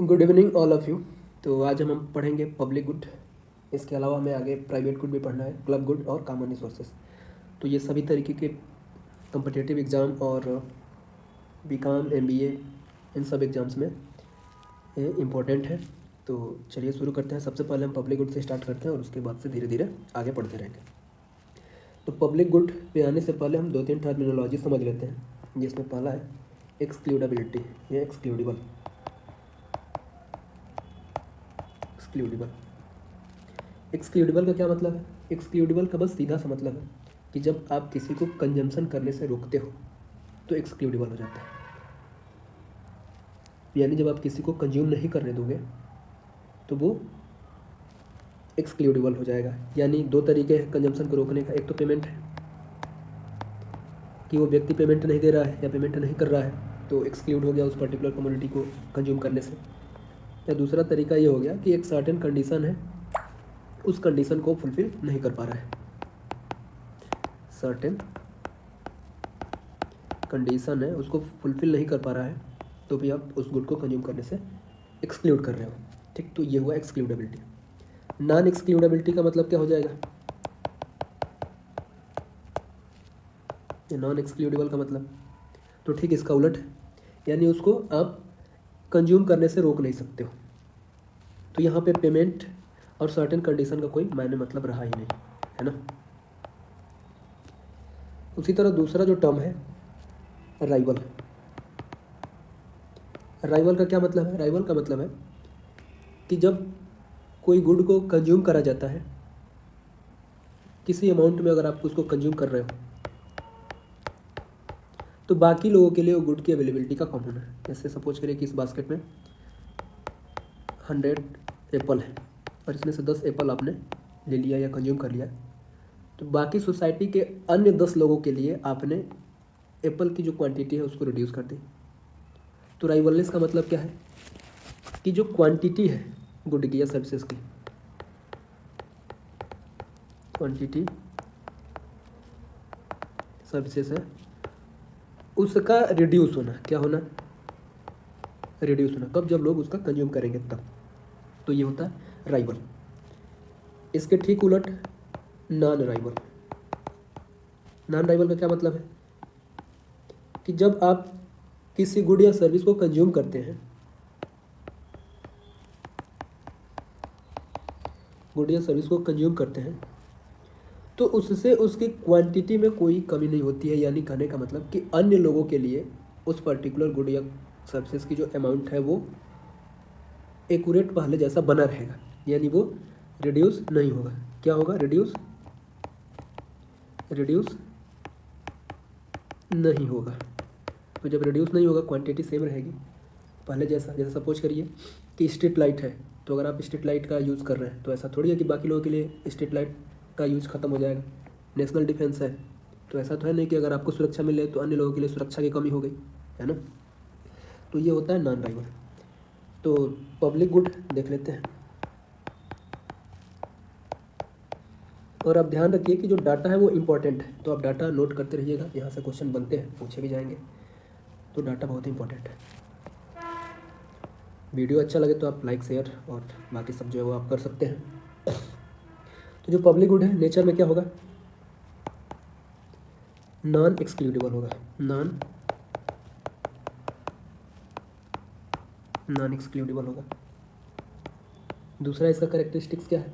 Good evening all of you. तो आज हम पढ़ेंगे पब्लिक गुड। इसके अलावा हमें आगे प्राइवेट गुड भी पढ़ना है, क्लब गुड और कॉमन रिसोर्सेज। तो ये सभी तरीके के कम्पिटिटिव एग्ज़ाम और बीकॉम एमबीए इन सब एग्ज़ाम्स में इम्पोर्टेंट है। तो चलिए शुरू करते हैं। सबसे पहले हम पब्लिक गुड से स्टार्ट करते हैं और उसके बाद से धीरे धीरे आगे पढ़ते रहेंगे। तो पब्लिक गुड पे आने से पहले हम 2-3 टर्मिनोलॉजी समझ लेते हैं, जिसमें पहला है एक्सक्लूडेबिलिटी या एक्सक्लूडेबल। एक्सक्लूडेबल का क्या मतलब है? एक्सक्लूडेबल का बस सीधा सा मतलब है कि जब आप किसी को कंजम्पशन करने से रोकते हो तो एक्सक्लूडेबल हो जाता है। यानी जब आप किसी को कंज्यूम नहीं करने दोगे तो वो एक्सक्लूडेबल हो जाएगा। यानी दो तरीके हैं कंजम्पशन को रोकने का। एक तो पेमेंट है कि वो व्यक्ति पेमेंट नहीं दे रहा है या पेमेंट नहीं कर रहा है तो एक्सक्लूड हो गया उस पर्टिकुलर कमोडिटी को कंज्यूम करने से। या दूसरा तरीका ये हो गया कि एक सर्टेन कंडीशन है, उस कंडीशन को फुलफिल नहीं कर पा रहा है। सर्टेन कंडीशन है, उसको फुलफिल नहीं कर पा रहा है तो भी आप उस गुड को कंज्यूम करने से एक्सक्लूड कर रहे हो। ठीक, तो ये हुआ एक्सक्लूडेबिलिटी। नॉन एक्सक्लूडेबिलिटी का मतलब क्या हो जाएगा? नॉन एक्सक्लूडेबल का मतलब तो ठीक इसका उलट है, यानी उसको आप कंज्यूम करने से रोक नहीं सकते हो। तो यहाँ पे पेमेंट और सर्टेन कंडीशन का कोई मायने मतलब रहा ही नहीं, है ना। उसी तरह दूसरा जो टर्म है राइवल। राइवल का क्या मतलब है? राइवल का मतलब है कि जब कोई गुड को कंज्यूम करा जाता है किसी अमाउंट में, अगर आप उसको कंज्यूम कर रहे हो तो बाकी लोगों के लिए वो गुड की अवेलेबिलिटी का कम होना है। जैसे सपोज करिए कि इस बास्केट में 100 एप्पल है और इसमें से 10 एप्पल आपने ले लिया या कंज्यूम कर लिया, तो बाकी सोसाइटी के अन्य 10 लोगों के लिए आपने एप्पल की जो क्वांटिटी है उसको रिड्यूस कर दी। तो राइवलनेस का मतलब क्या है कि जो क्वांटिटी है गुड की या सर्विसेज की, क्वांटिटी सर्विसेज है उसका रिड्यूस होना। क्या होना? रिड्यूस होना। कब? जब लोग उसका कंज्यूम करेंगे तब। तो ये होता है राइवल। इसके ठीक उलट नॉन राइवल। नॉन राइवल का क्या मतलब है कि जब आप किसी गुड या सर्विस को कंज्यूम करते हैं, गुड या सर्विस को कंज्यूम करते हैं तो उससे उसकी क्वांटिटी में कोई कमी नहीं होती है। यानी कहने का मतलब कि अन्य लोगों के लिए उस पर्टिकुलर गुड या सर्विसेज की जो अमाउंट है वो एक्यूरेट पहले जैसा बना रहेगा, यानी वो रिड्यूस नहीं होगा। क्या होगा? रिड्यूस नहीं होगा। तो जब रिड्यूस नहीं होगा, क्वांटिटी सेम रहेगी पहले जैसा। जैसे सपोज करिए कि स्ट्रीट लाइट है, तो अगर आप स्ट्रीट लाइट का यूज़ कर रहे हैं तो ऐसा थोड़ी है कि बाकी लोगों के लिए स्ट्रीट लाइट का यूज़ ख़त्म हो जाएगा। नेशनल डिफेंस है तो ऐसा तो है नहीं कि अगर आपको सुरक्षा मिले तो अन्य लोगों के लिए सुरक्षा की कमी हो गई, है ना। तो ये होता है नॉन राइवल। तो पब्लिक गुड देख लेते हैं। और आप ध्यान रखिए कि जो डाटा है वो इम्पॉर्टेंट है, तो आप डाटा नोट करते रहिएगा। यहाँ से क्वेश्चन बनते हैं, पूछे भी जाएंगे, तो डाटा बहुत इंपॉर्टेंट है। वीडियो अच्छा लगे तो आप लाइक शेयर और बाकी सब जो है वो आप कर सकते हैं। तो जो पब्लिक गुड है नेचर में क्या होगा? नॉन एक्सक्लूडेबल होगा। नॉन एक्सक्लूडेबल होगा। दूसरा इसका कैरेक्टरिस्टिक्स क्या है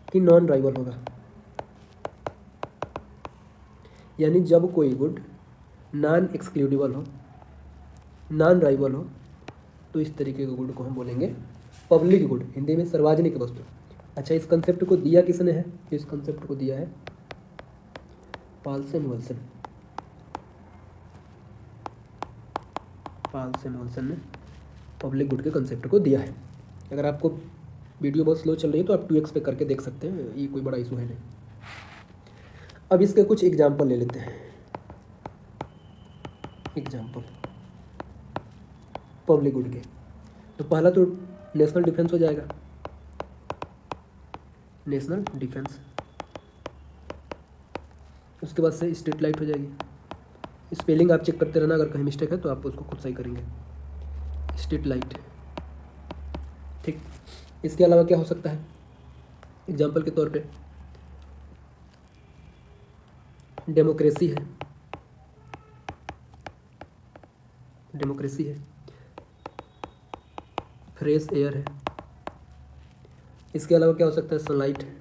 कि नॉन राइवल होगा। यानी जब कोई गुड नॉन एक्सक्लूडेबल हो, नॉन राइवल हो, तो इस तरीके के गुड को हम बोलेंगे पब्लिक गुड, हिंदी में सार्वजनिक वस्तु। अच्छा, इस कंसेप्ट को दिया किसने है? इस कंसेप्ट को दिया है पाल्सन वॉल्सन ने पब्लिक गुड के कंसेप्ट को दिया है। अगर आपको वीडियो बहुत स्लो चल रही है तो आप 2x पे करके देख सकते हैं, ये कोई बड़ा इशू है नहीं। अब इसके कुछ एग्जाम्पल ले लेते हैं। एग्जाम्पल पब्लिक गुड के, तो पहला तो नेशनल डिफेंस हो जाएगा। नेशनल डिफेंस, उसके बाद से स्ट्रीट लाइट हो जाएगी। स्पेलिंग आप चेक करते रहना, अगर कहीं मिस्टेक है तो आप उसको खुद सही करेंगे। स्ट्रीट लाइट, ठीक। इसके अलावा क्या हो सकता है, एग्जाम्पल के तौर पे डेमोक्रेसी है, डेमोक्रेसी है, फ्रेश एयर है। इसके अलावा क्या हो सकता है, सनलाइट है।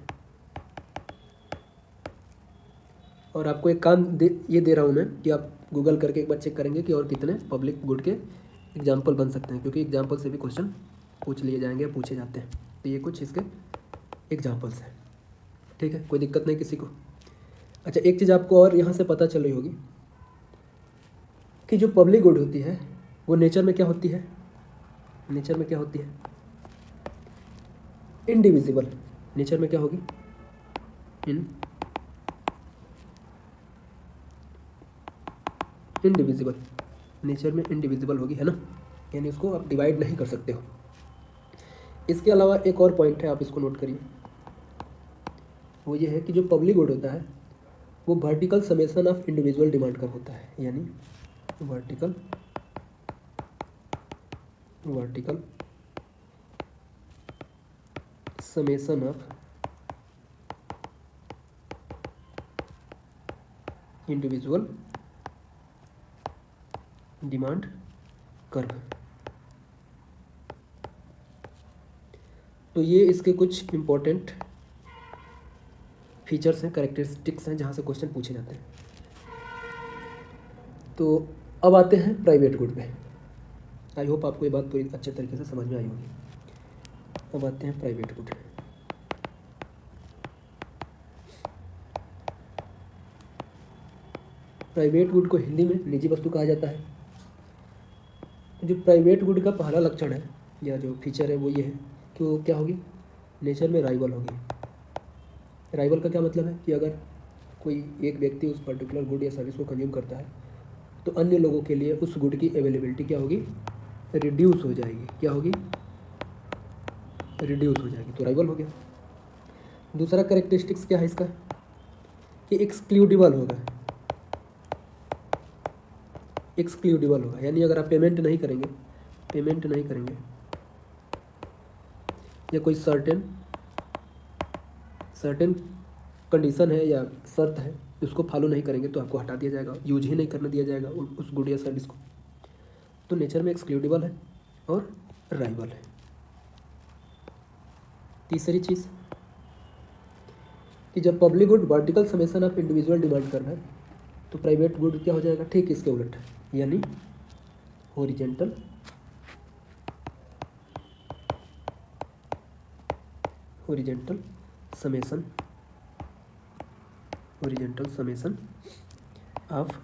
और आपको एक काम ये दे रहा हूँ मैं कि आप गूगल करके एक बार चेक करेंगे कि और कितने पब्लिक गुड के एग्जाम्पल बन सकते हैं, क्योंकि एग्जाम्पल से भी क्वेश्चन पूछ लिए जाएंगे, पूछे जाते हैं। तो ये कुछ इसके एग्जाम्पल्स हैं। ठीक है, कोई दिक्कत नहीं किसी को। अच्छा, एक चीज़ आपको और यहाँ से पता चल रही होगी कि जो पब्लिक गुड होती है वो नेचर में क्या होती है, नेचर में क्या होती है, इनडिविजिबल। नेचर में क्या होगी, इनडिविजिबल। नेचर में इनडिविजिबल होगी, है ना, यानी उसको आप डिवाइड नहीं कर सकते हो। इसके अलावा एक और पॉइंट है, आप इसको नोट करिए, वो ये है कि जो पब्लिक गुड होता है वो vertical summation of individual demand का होता है, यानी vertical summation of individual demand curve. तो ये इसके कुछ इंपॉर्टेंट फीचर्स हैं, कैरेक्टरिस्टिक्स हैं, जहाँ से क्वेश्चन पूछे जाते हैं। तो अब आते हैं प्राइवेट गुड पे। आई होप आपको ये बात पूरी अच्छे तरीके से समझ में आई होगी। अब आते हैं प्राइवेट गुड। प्राइवेट गुड को हिंदी में निजी वस्तु कहा जाता है। जो प्राइवेट गुड का पहला लक्षण है या जो फीचर है वो ये है कि वो क्या होगी, नेचर में राइवल होगी। राइवल का क्या मतलब है कि अगर कोई एक व्यक्ति उस पर्टिकुलर गुड या सर्विस को कंज्यूम करता है तो अन्य लोगों के लिए उस गुड की अवेलेबिलिटी क्या होगी, रिड्यूस हो जाएगी। क्या होगी, रिड्यूस हो जाएगी, तो राइवल हो गया। दूसरा कैरेक्टरिस्टिक्स क्या है इसका, कि एक्सक्लूडिबल होगा। एक्सक्लूडिबल होगा यानी अगर आप पेमेंट नहीं करेंगे या कोई सर्टेन कंडीशन है या शर्त है, उसको फॉलो नहीं करेंगे तो आपको हटा दिया जाएगा, यूज ही नहीं करने दिया जाएगा उस गुड या सर्विस को। तो नेचर में एक्सक्लूडिबल है और राइवल है। तीसरी चीज़ कि जब public good vertical summation of individual demand कर रहा है तो प्राइवेट गुड क्या हो जाएगा, ठीक इसके उलट, यानी horizontal summation of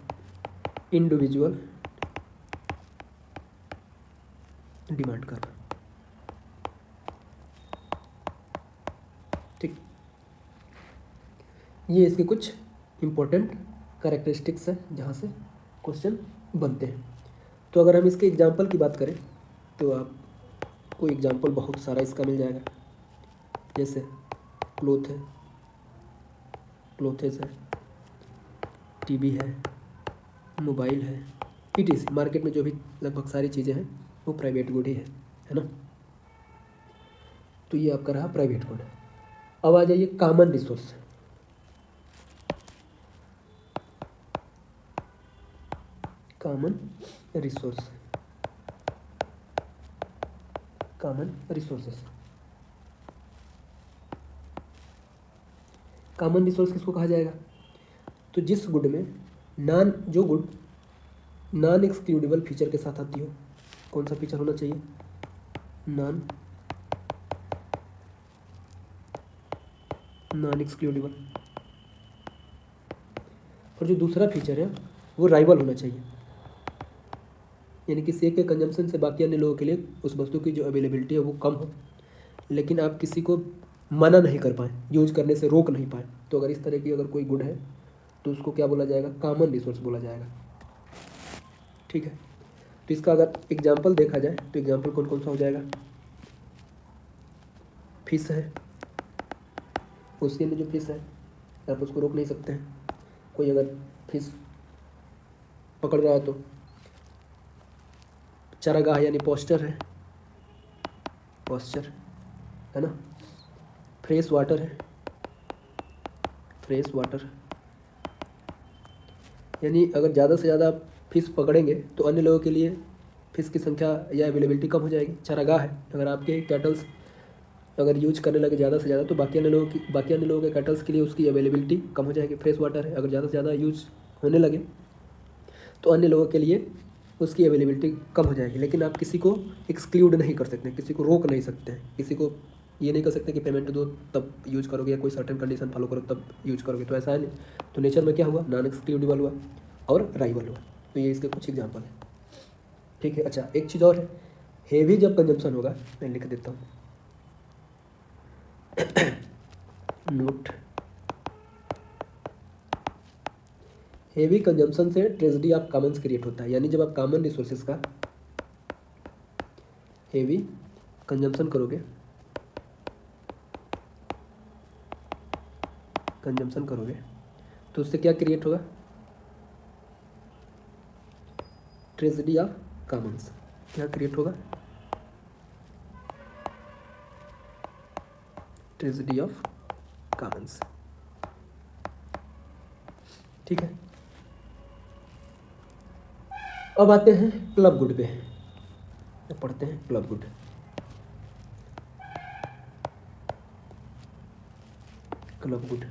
individual demand कर। ठीक, ये इसके कुछ इंपॉर्टेंट कैरेक्टरिस्टिक्स है जहाँ से क्वेश्चन बनते हैं। तो अगर हम इसके एग्जाम्पल की बात करें तो आपको एग्जाम्पल बहुत सारा इसका मिल जाएगा, जैसे क्लोथेस है, टीवी है, मोबाइल है, ETC। मार्केट में जो भी लगभग सारी चीज़ें हैं वो प्राइवेट गुड ही है ना। तो ये आपका रहा प्राइवेट गुड। अब आ जाइए common resource. Common resources. Common resource किसको कहा जाएगा, तो जिस गुड में नॉन एक्सक्लूडेबल फीचर के साथ आती हो। कौन सा फीचर होना चाहिए, नॉन एक्सक्लूडेबल। और जो दूसरा फीचर है वो राइवल होना चाहिए, यानी किसी एक के कंजम्पशन से बाकी अन्य लोगों के लिए उस वस्तु की जो अवेलेबिलिटी है वो कम हो, लेकिन आप किसी को मना नहीं कर पाएँ, यूज करने से रोक नहीं पाएँ। तो अगर इस तरह की अगर कोई गुड है तो उसको क्या बोला जाएगा, कॉमन रिसोर्स बोला जाएगा। ठीक है, तो इसका अगर एग्जाम्पल देखा जाए तो एग्जाम्पल कौन कौन सा हो जाएगा, फिश है, उसके लिए जो फिश है आप उसको रोक नहीं सकते हैं। कोई अगर फिश पकड़ रहा है तो चारागाह यानी पोस्चर है, है ना। फ्रेश वाटर है, फ्रेश वाटर यानी अगर ज़्यादा से ज़्यादा आप फिश पकड़ेंगे तो अन्य लोगों के लिए फिश की संख्या या अवेलेबिलिटी कम हो जाएगी। चारागाह है, अगर आपके कैटल्स अगर यूज करने लगे ज़्यादा से ज़्यादा तो बाकी अन्य लोगों के कैटल्स के लिए उसकी अवेलेबिलिटी कम हो जाएगी। फ्रेश वाटर है, अगर ज़्यादा से ज़्यादा यूज होने लगे तो अन्य लोगों के लिए उसकी अवेलेबिलिटी कम हो जाएगी। लेकिन आप किसी को एक्सक्लूड नहीं कर सकते, किसी को रोक नहीं सकते हैं, किसी को ये नहीं कर सकते कि पेमेंट दो तब यूज करोगे या कोई सर्टेन कंडीशन फॉलो करो तब यूज करोगे, तो ऐसा है नहीं। तो नेचर में क्या हुआ, नॉन एक्सक्लूडिबल हुआ और राइवल हुआ। तो ये इसके कुछ एग्जाम्पल है, ठीक है। अच्छा, एक चीज़ और है, हेवी जब कंजम्पशन होगा, मैं लिख देता हूँ नोट, हेवी कंजम्पशन से ट्रेजेडी ऑफ कॉमन्स क्रिएट होता है। यानी जब आप कॉमन रिसोर्सेज का हेवी कंजम्पशन करोगे, तो उससे क्या क्रिएट होगा, ट्रेजेडी ऑफ कॉमन्स। क्या क्रिएट होगा, ट्रेजेडी ऑफ कॉमन्स, ठीक है। अब आते हैं क्लब गुड पे, पढ़ते हैं क्लब गुड। क्लब गुड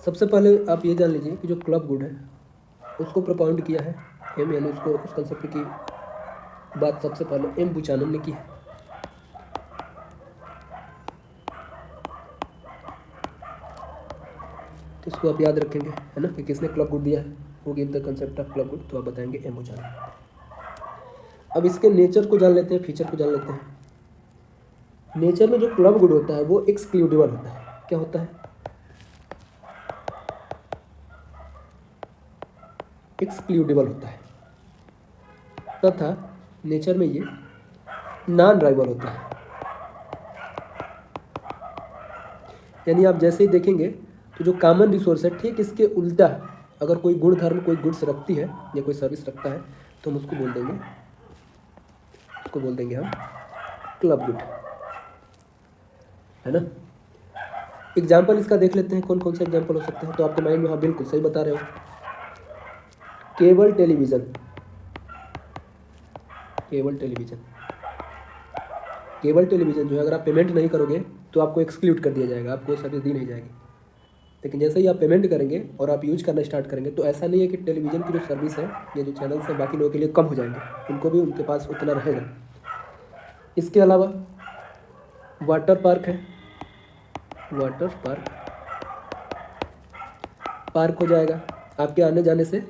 सबसे पहले आप ये जान लीजिए कि जो क्लब गुड है उसको प्रोपाउंड किया है एम, यानी उसको उस कंसेप्ट की बात सबसे पहले एम बुचानन ने की है। तो इसको आप याद रखेंगे, है ना, कि किसने क्लब गुड दिया है, वो give the concept of club good, तो आप बताएंगे एम बुचानन। अब इसके नेचर को जान लेते हैं, फीचर को जान लेते हैं। नेचर में जो क्लब गुड होता है वो एक्सक्लूडिबल होता है। क्या होता है, एक्सक्लूडिबल होता है, तथा नेचर में ये नॉन राइवल होता है। यानी आप जैसे ही देखेंगे तो जो कॉमन रिसोर्स है ठीक इसके उल्टा, अगर कोई गुण धर्म कोई गुड्स रखती है या कोई सर्विस रखता है तो हम उसको बोल देंगे हम क्लब गुड, है ना। एग्जाम्पल इसका देख लेते हैं, कौन कौन से एग्जाम्पल हो सकते हैं। तो आपके माइंड में, हाँ बिल्कुल सही बता रहे हो, केबल टेलीविज़न, केबल टेलीविज़न जो है अगर आप पेमेंट नहीं करोगे तो आपको एक्सक्लूड कर दिया जाएगा, आपको सर्विस दी नहीं जाएगी। लेकिन जैसे ही आप पेमेंट करेंगे और आप यूज करना स्टार्ट करेंगे तो ऐसा नहीं है कि टेलीविज़न की जो सर्विस है या जो चैनल्स हैं बाकी लोगों के लिए कम हो जाएंगे, उनको भी उनके पास उतना रहेगा। इसके अलावा वाटर पार्क है, वाटर पार्क हो जाएगा। आपके आने जाने से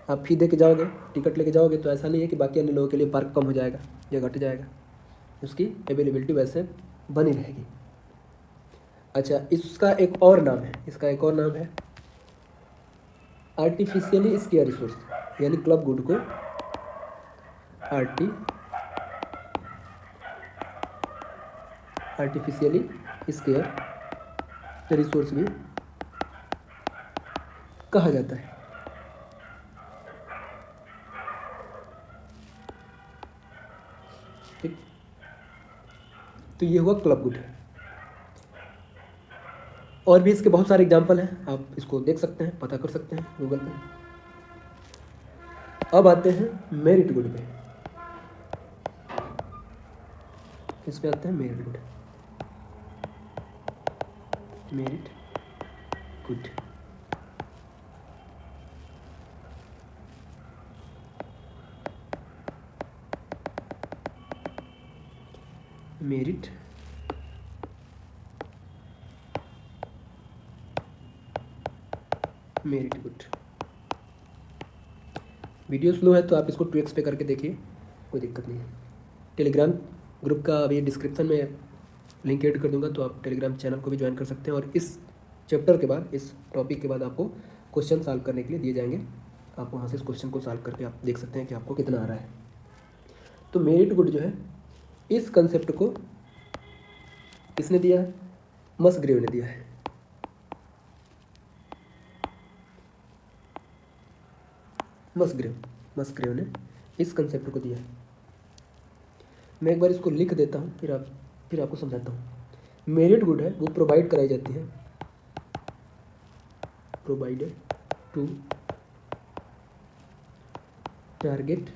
आप फी दे के जाओगे, टिकट लेके जाओगे, तो ऐसा नहीं है कि बाकी अन्य लोगों के लिए पार्क कम हो जाएगा या घट जाएगा, उसकी अवेलेबिलिटी वैसे बनी रहेगी। अच्छा, इसका एक और नाम है, आर्टिफिशियली स्केयर रिसोर्स। यानी क्लब गुड को आर्टिफिशियली स्केयर रिसोर्स भी कहा जाता है। ठीक, तो ये हुआ क्लब गुड। और भी इसके बहुत सारे एग्जाम्पल हैं, आप इसको देख सकते हैं, पता कर सकते हैं गूगल पे। अब आते हैं मेरिट गुड पे। किस पे आते हैं, merit good. Merit good merit good. Video slow है तो आप इसको 2x पे करके देखिए, कोई दिक्कत नहीं है। टेलीग्राम ग्रुप का अभी डिस्क्रिप्शन में लिंक ऐड कर दूंगा, तो आप टेलीग्राम चैनल को भी ज्वाइन कर सकते हैं। और इस चैप्टर के बाद, इस टॉपिक के बाद आपको क्वेश्चन सॉल्व करने के लिए दिए जाएंगे, आप वहाँ से इस क्वेश्चन को सॉल्व करके आप देख सकते हैं कि आपको कितना आ रहा है। तो मेरिट गुड जो है, इस कंसेप्ट को किसने दिया है, मसग्रेव ने दिया है। मस्ग्रेव ने इस कंसेप्ट को दिया है। मैं एक बार इसको लिख देता हूँ, फिर आपको समझाता हूँ। मेरिट गुड है वो प्रोवाइड कराई जाती है, provided to target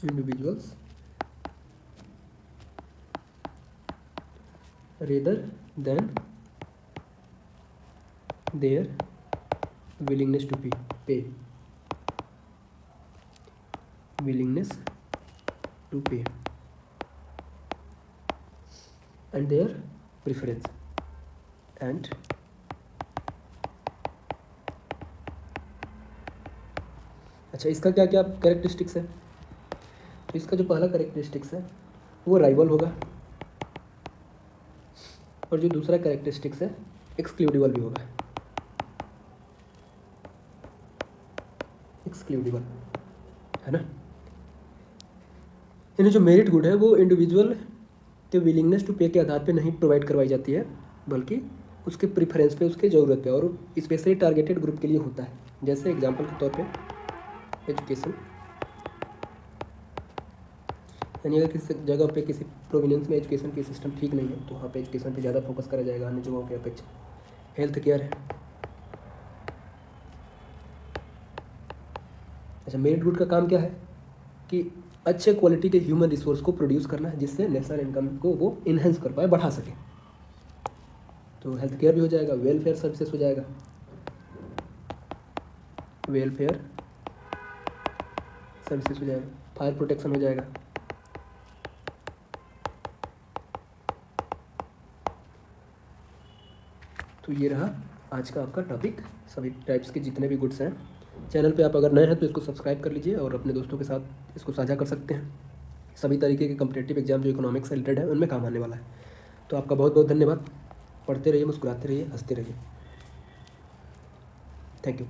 individuals rather than their willingness to pay and their preference and अच्छा, इसका क्या क्या कैरेक्टरिस्टिक्स है? तो इसका जो पहला कैरेक्टरिस्टिक्स है वो राइवल होगा, और जो दूसरा कैरेक्टरिस्टिक्स है एक्सक्लूडिबल भी होगा। एक्सक्लूडिबल है ना। यानी जो मेरिट गुड है वो इंडिविजुअल के विलिंगनेस टू पे के आधार पे नहीं प्रोवाइड करवाई जाती है, बल्कि उसके प्रेफरेंस पे, उसके ज़रूरत पे, और स्पेशली टारगेटेड ग्रुप के लिए होता है। जैसे एग्जांपल के तौर पे एजुकेशन, यानी अगर किसी जगह पे किसी प्रोविनेंस में एजुकेशन की सिस्टम ठीक नहीं है तो वहाँ पे एजुकेशन पे ज़्यादा फोकस करा जाएगा अन्य जगहों के अपेक्षा। हेल्थ केयर है। अच्छा, मेरिट गुड का काम क्या है कि अच्छे क्वालिटी के ह्यूमन रिसोर्स को प्रोड्यूस करना है, जिससे नेशनल इनकम को वो इन्हेंस कर पाए, बढ़ा सके। तो हेल्थ केयर भी हो जाएगा, वेलफेयर सर्विसेज हो जाएगा, वेलफेयर सर्विसेज हो जाएगा, फायर प्रोटेक्शन हो जाएगा। तो ये रहा आज का आपका टॉपिक, सभी टाइप्स के जितने भी गुड्स हैं। चैनल पे आप अगर नए हैं तो इसको सब्सक्राइब कर लीजिए और अपने दोस्तों के साथ इसको साझा कर सकते हैं। सभी तरीके के कम्पिटिटिव एग्जाम जो इकोनॉमिक्स से रिलेटेड है उनमें काम आने वाला है। तो आपका बहुत बहुत धन्यवाद। पढ़ते रहिए, मुस्कुराते रहिए, हंसते रहिए। Thank you.